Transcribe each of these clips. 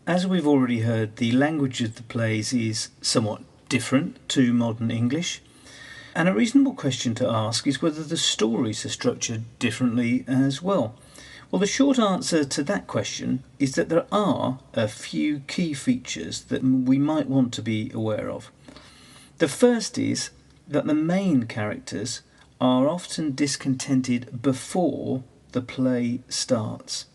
As we've already heard, the language of the plays is somewhat different to modern English, and a reasonable question to ask is whether the stories are structured differently as well. Well, the short answer to that question is that there are a few key features that we might want to be aware of. The first is that the main characters are often discontented before the play starts.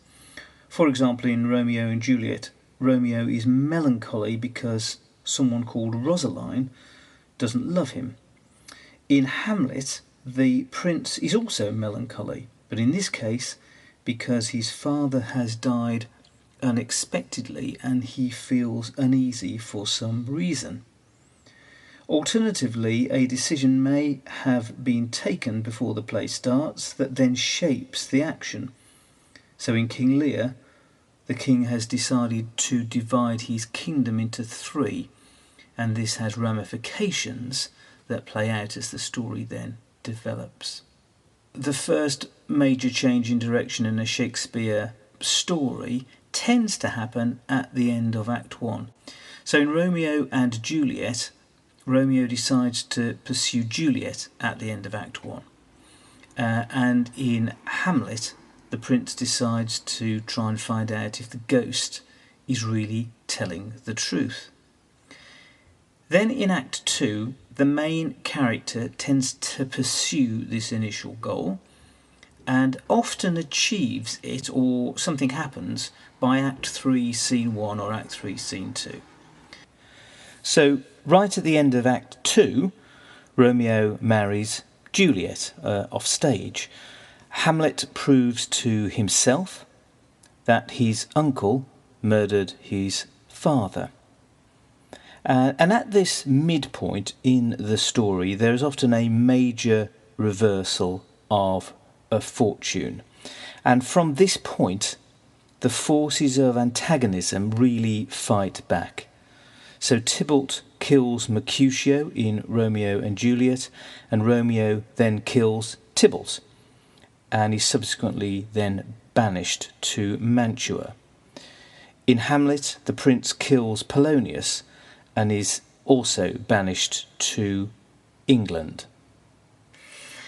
For example, in Romeo and Juliet, Romeo is melancholy because someone called Rosaline doesn't love him. In Hamlet, the prince is also melancholy, but in this case, because his father has died unexpectedly and he feels uneasy for some reason. Alternatively, a decision may have been taken before the play starts that then shapes the action. So in King Lear, the king has decided to divide his kingdom into 3, and this has ramifications that play out as the story then develops. The first major change in direction in a Shakespeare story tends to happen at the end of Act 1. So in Romeo and Juliet, Romeo decides to pursue Juliet at the end of Act 1. And in Hamlet, the prince decides to try and find out if the ghost is really telling the truth. Then in Act 2, the main character tends to pursue this initial goal and often achieves it, or something happens, by Act 3, Scene 1 or Act 3, Scene 2. So, right at the end of Act 2, Romeo marries Juliet offstage. Hamlet proves to himself that his uncle murdered his father. And at this midpoint in the story, there is often a major reversal of a fortune. And from this point, the forces of antagonism really fight back. So Tybalt kills Mercutio in Romeo and Juliet, and Romeo then kills Tybalt, and is subsequently then banished to Mantua. In Hamlet, the prince kills Polonius and is also banished to England.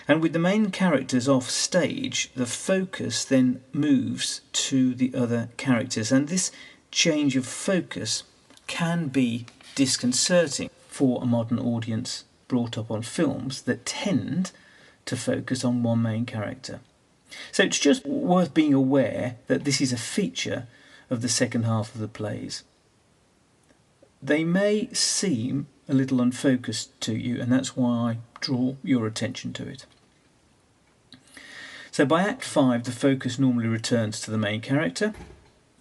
And with the main characters off stage, the focus then moves to the other characters, and this change of focus can be disconcerting for a modern audience brought up on films that tend to focus on one main character. So it's just worth being aware that this is a feature of the second half of the plays. They may seem a little unfocused to you, and that's why I draw your attention to it. So by Act 5, the focus normally returns to the main character.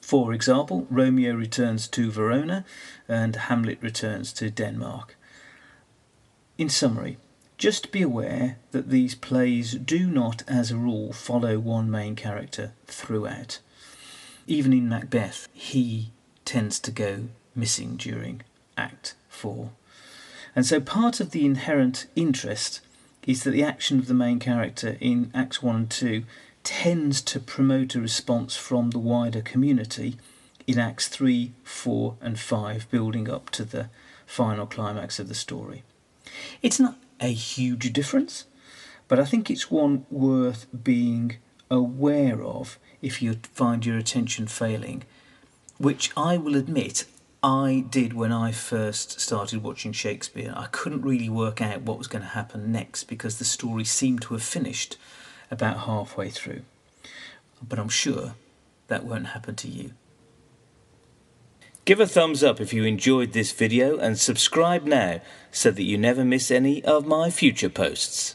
For example, Romeo returns to Verona and Hamlet returns to Denmark. In summary, just be aware that these plays do not, as a rule, follow one main character throughout. Even in Macbeth, he tends to go missing during Act 4. And so part of the inherent interest is that the action of the main character in Acts 1 and 2 tends to promote a response from the wider community in Acts 3, 4 and 5, building up to the final climax of the story. It's not a huge difference, but I think it's one worth being aware of if you find your attention failing, which I will admit I did when I first started watching Shakespeare. I couldn't really work out what was going to happen next because the story seemed to have finished about halfway through. But I'm sure that won't happen to you. Give a thumbs up if you enjoyed this video and subscribe now so that you never miss any of my future posts.